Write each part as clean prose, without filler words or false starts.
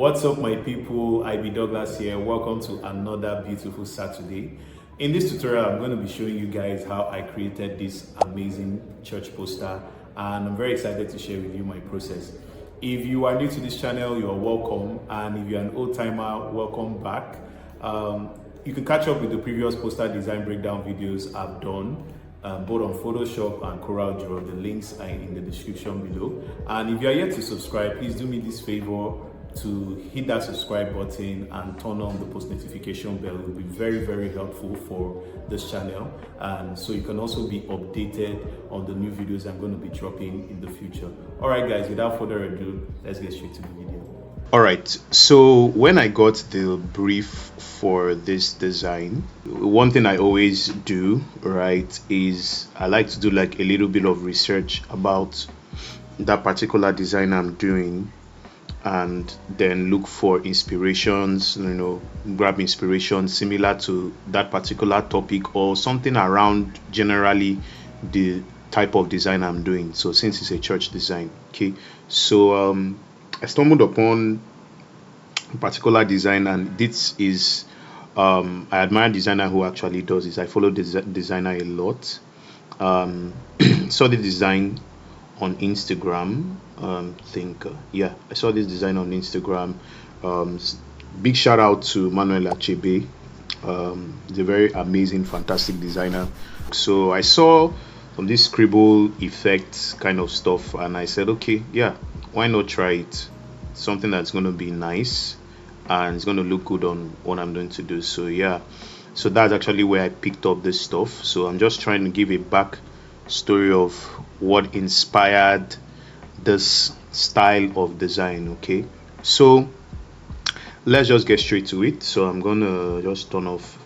What's up, my people? IB Douglas here. Welcome to another beautiful Saturday. In this tutorial, I'm going to be showing you guys how I created this amazing church poster, and I'm very excited to share with you my process. If you are new to this channel, you are welcome, and if you're an old timer, welcome back. You can catch up with the previous poster design breakdown videos I've done. Both on Photoshop and CorelDRAW. The links are in the description below. And if you are yet to subscribe, please do me this favor to hit that subscribe button and turn on the post notification bell. It will be very helpful for this channel, and so you can also be updated on the new videos I'm going to be dropping in the future. All right guys, without further ado, let's get straight to the video. All right, so when I got the brief for this design, one thing I always do, right, is I like to do like a little bit of research about that particular design I'm doing, and then look for inspirations, grab inspiration similar to that particular topic or something around generally the type of design I'm doing. So since it's a church design, okay, so I stumbled upon a particular design, and this is I admire a designer who actually does this. I follow this designer a lot. Saw the design on Instagram. I saw this design on Instagram. Big shout out to Manuel Achebe. He's a very amazing, fantastic designer. So I saw some this scribble effects kind of stuff, and I said, okay, yeah, why not try it? Something that's going to be nice and it's going to look good on what I'm going to do. So yeah, so that's actually where I picked up this stuff. So I'm just trying to give a back story of what inspired this style of design. Okay, so let's just get straight to it. So I'm gonna just turn off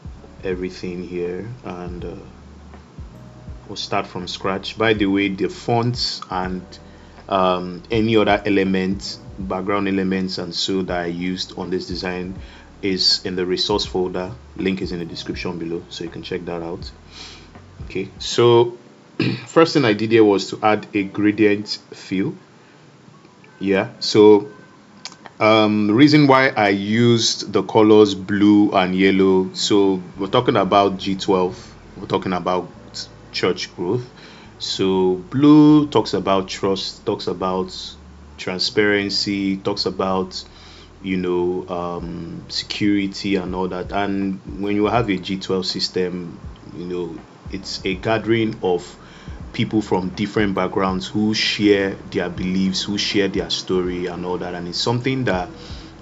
everything here, and we'll start from scratch. By the way, the fonts and any other elements, background elements and so that I used on this design is in the resource folder. Link is in the description below, so you can check that out. Okay, so first thing I did here was to add a gradient fill. Yeah, so the reason why I used the colors blue and yellow, so we're talking about G12, we're talking about church growth. So blue talks about trust, talks about transparency, talks about security and all that. And when you have a G12 system, it's a gathering of people from different backgrounds who share their beliefs, who share their story and all that. And it's something that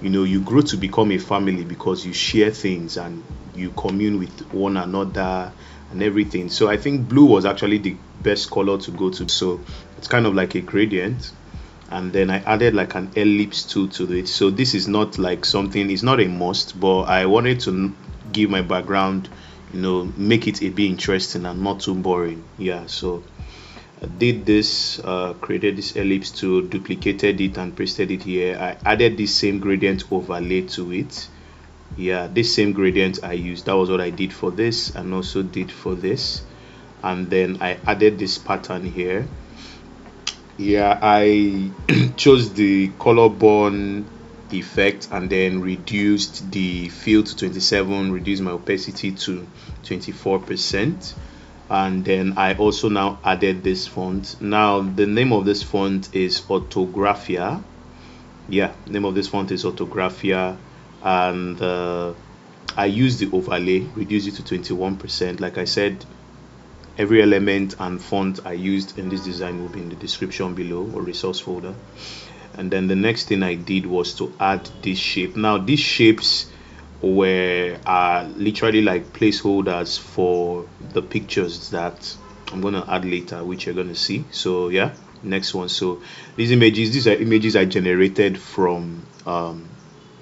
you grow to become a family because you share things and you commune with one another and everything. So I think blue was actually the best color to go to. So it's kind of like a gradient, and then I added like an ellipse tool to it. So this is not like something, it's not a must, but I wanted to give my background, make it a bit interesting and not too boring. Yeah, so I did this, created this ellipse tool, duplicated it and pasted it here. I added this same gradient overlay to it. Yeah, this same gradient I used, that was what I did for this and also did for this. And then I added this pattern here. Yeah, I chose the color burn effect and then reduced the fill to 27, reduced my opacity to 24%. And then I also now added this font. Now the name of this font is Orthographia. Yeah, name of this font is Orthographia, and I use the overlay, reduce it to 21%. Like I said, every element and font I used in this design will be in the description below or resource folder. And then the next thing I did was to add this shape. Now these shapes were literally like placeholders for the pictures that I'm going to add later, which you're going to see. So yeah, next one. So these are images I generated from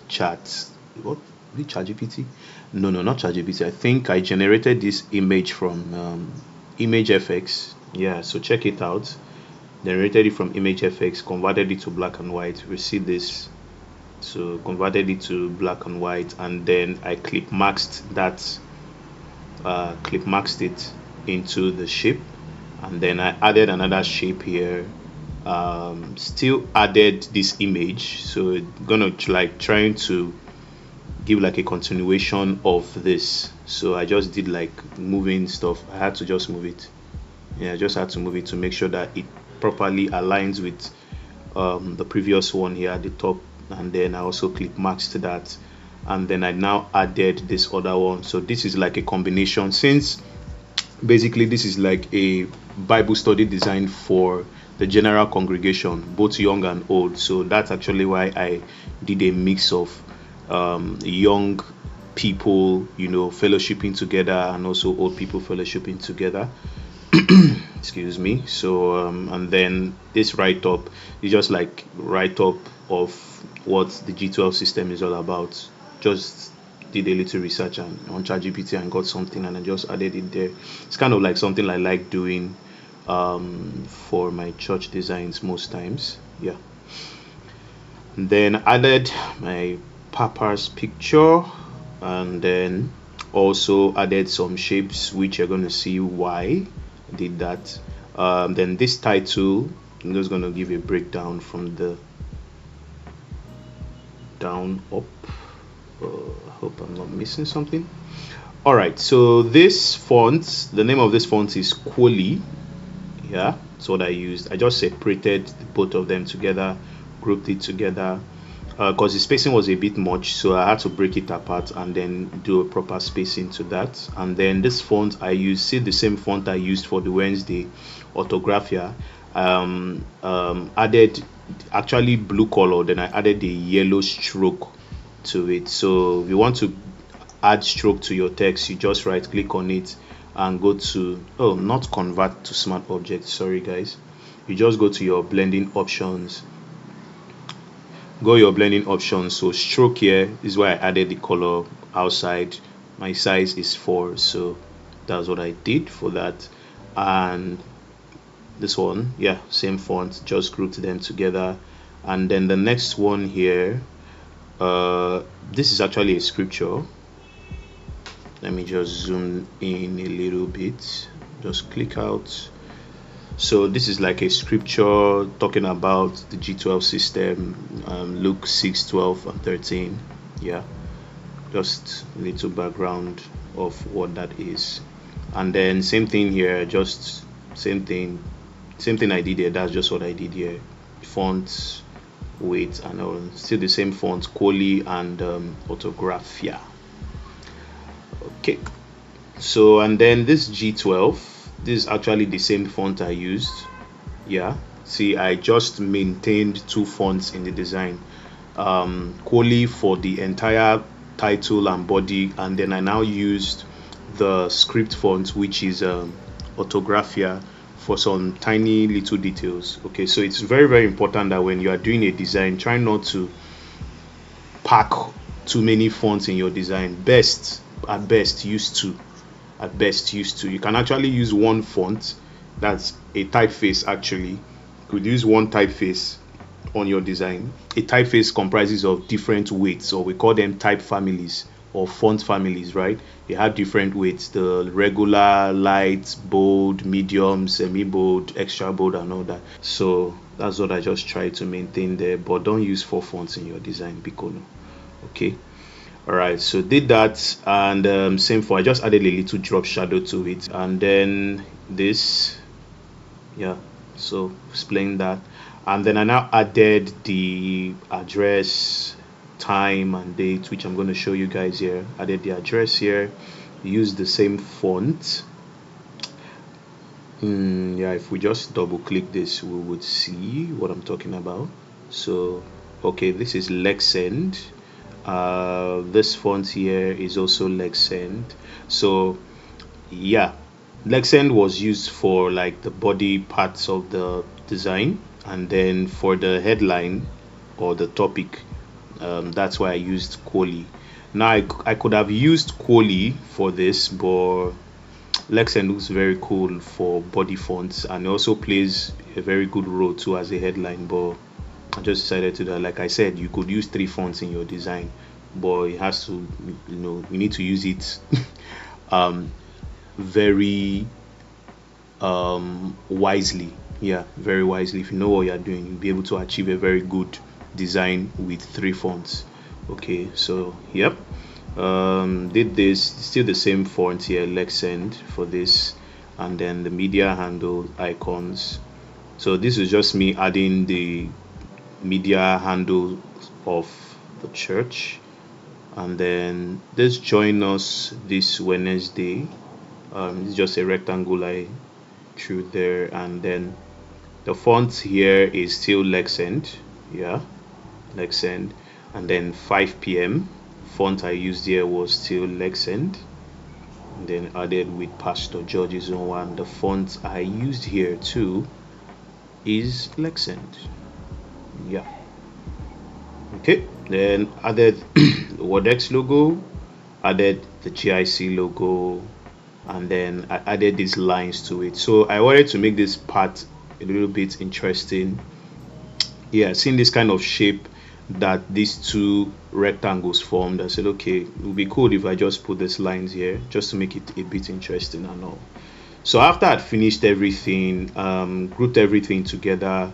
ChatGPT. No, not ChatGPT. I think I generated this image from ImageFX. Yeah, so check it out. Generated it from ImageFX, converted it to black and white. We see this. So converted it to black and white, and then I clip maxed it into the shape, and then I added another shape here still added this image, so gonna like trying to give like a continuation of this. So I just did like moving stuff. I had to just move it. Yeah, I just had to move it to make sure that it properly aligns with the previous one here at the top, and then I also click max to that, and then I now added this other one. So this is like a combination, since basically this is like a Bible study designed for the general congregation, both young and old. So that's actually why I did a mix of young people, fellowshipping together, and also old people fellowshipping together. Excuse me. So and then this write up is just like write up of what the G12 system is all about. Just did a little research on ChatGPT and got something, and I just added it there. It's kind of like something I like doing for my church designs most times. Yeah. And then added my papa's picture, and then also added some shapes, which you're going to see why I did that. Then this title, I'm just going to give a breakdown from the down up. Hope I'm not missing something. All right, so this font, the name of this font is Quoli. Yeah, that's what I used. I just separated both of them together, grouped it together, because the spacing was a bit much, so I had to break it apart and then do a proper spacing to that. And then this font I used, see the same font I used for the Wednesday orthographia, added actually blue color, then I added the yellow stroke to it. So if you want to add stroke to your text, you just right click on it and go to, oh, not convert to smart object, sorry guys, you just go to your blending options, so stroke here is where I added the color outside. My size is 4, so that's what I did for that. And this one, yeah, same font, just grouped them together. And then the next one here, this is actually a scripture. Let me just zoom in a little bit, just click out. So this is like a scripture talking about the G12 system, Luke 6, 12 and 13. Yeah, just a little background of what that is. And then same thing here, just same thing I did here. That's just what I did here. Font, weight, and all. Still the same font, Quoli and orthographia. Okay, so and then this G12, this is actually the same font I used. Yeah, see, I just maintained 2 fonts in the design, Quoli for the entire title and body, and then I now used the script font, which is orthographia, for some tiny little details. Okay, so it's very, very important that when you are doing a design, try not to pack too many fonts in your design. At best use 2. You can actually use one font, that's a typeface. Actually, you could use one typeface on your design. A typeface comprises of different weights, or we call them type families or font families, right? They have different weights: the regular, light, bold, medium, semi bold, extra bold, and all that. So that's what I just try to maintain there, but don't use 4 fonts in your design, Picono. Okay. All right, so did that, and same for, I just added a little drop shadow to it, and then this, yeah, so explain that. And then I now added the address, time and date, which I'm going to show you guys here. Added the address here, use the same font. Yeah, if we just double click this, we would see what I'm talking about. So okay, this is Lexend. This font here is also Lexend. So yeah, Lexend was used for like the body parts of the design, and then for the headline or the topic, that's why I used Quoli. Now I could have used Quoli for this, but Lexend looks very cool for body fonts, and it also plays a very good role too as a headline. But I just decided to that. Like I said, you could use 3 fonts in your design, but it has to, you need to use it very wisely. Yeah, very wisely. If you know what you're doing, you'll be able to achieve a very good design with 3 fonts. Okay, so yep, did this, still the same font here, Lexend for this, and then the media handle icons. So this is just me adding the media handle of the church, and then this join us this Wednesday. It's just a rectangle I drew there, and then the font here is still Lexend. Yeah, Lexend. And then 5 p.m. font I used here was still Lexend. And then added with Pastor George's own one. The font I used here too is Lexend. Yeah. Okay. Then added the WordX logo, added the GIC logo, and then I added these lines to it. So I wanted to make this part a little bit interesting. Yeah, seeing this kind of shape that these two rectangles formed, I said, okay, it would be cool if I just put these lines here just to make it a bit interesting and all. So after I'd finished everything, grouped everything together,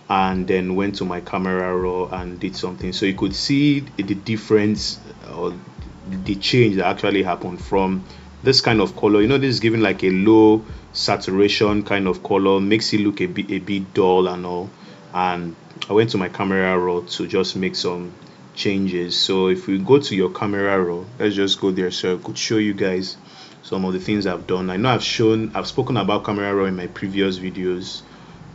and then went to my camera raw and did something, so you could see the difference or the change that actually happened from this kind of color. This is giving like a low saturation kind of color, makes it look a bit dull and all. And I went to my camera raw to just make some changes. So if we go to your camera raw, let's just go there so I could show you guys some of the things I've done. I know I've spoken about camera raw in my previous videos.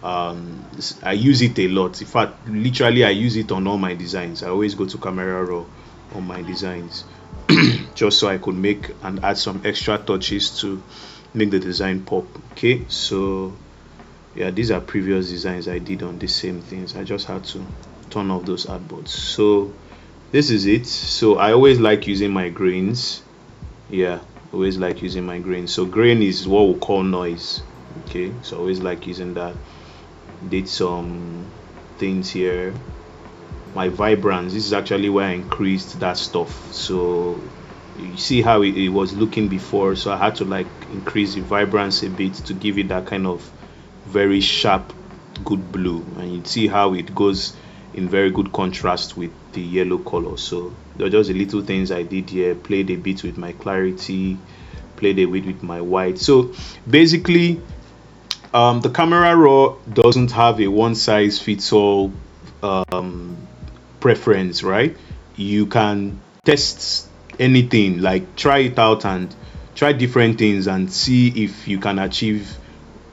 I use it a lot. In fact, literally I use it on all my designs. I always go to camera raw on my designs just so I could make and add some extra touches to make the design pop. Okay, so yeah, these are previous designs I did on the same things. I just had to turn off those artboards. So this is it. So I always like using my grains. Yeah, always like using my grains. So grain is what we call noise. Okay, so I always like using that. Did some things here. My vibrance, this is actually where I increased that stuff. So you see how it was looking before, so I had to like increase the vibrance a bit to give it that kind of very sharp good blue, and you see how it goes in very good contrast with the yellow color. So there are just the little things I did here. Played a bit with my clarity, played a bit with my white. So basically the camera raw doesn't have a one size fits all preference, right? You can test anything, like try it out and try different things and see if you can achieve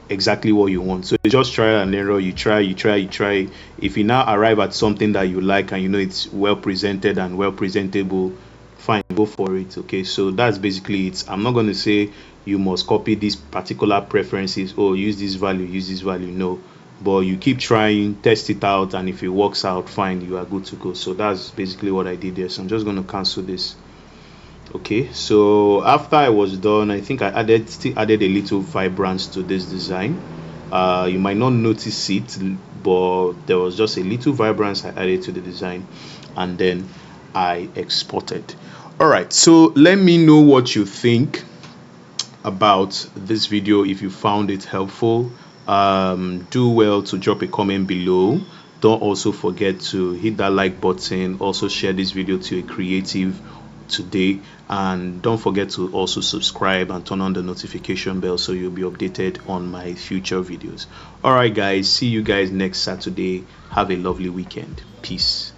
exactly what you want. So you just try and error. You try. If you now arrive at something that you like and it's well presented and well presentable, fine, go for it. Okay, so that's basically it. I'm not going to say you must copy these particular preferences or use this value. No, but you keep trying, test it out, and if it works out, fine, you are good to go. So that's basically what I did there. So I'm just going to cancel this. Okay, so after I was done, I think I still added a little vibrance to this design. You might not notice it, but there was just a little vibrance I added to the design, and then I exported. All right, so let me know what you think about this video. If you found it helpful, do well to drop a comment below. Don't also forget to hit that like button. Also share this video to a creative today, and don't forget to also subscribe and turn on the notification bell so you'll be updated on my future videos. All right guys, see you guys next Saturday. Have a lovely weekend. Peace.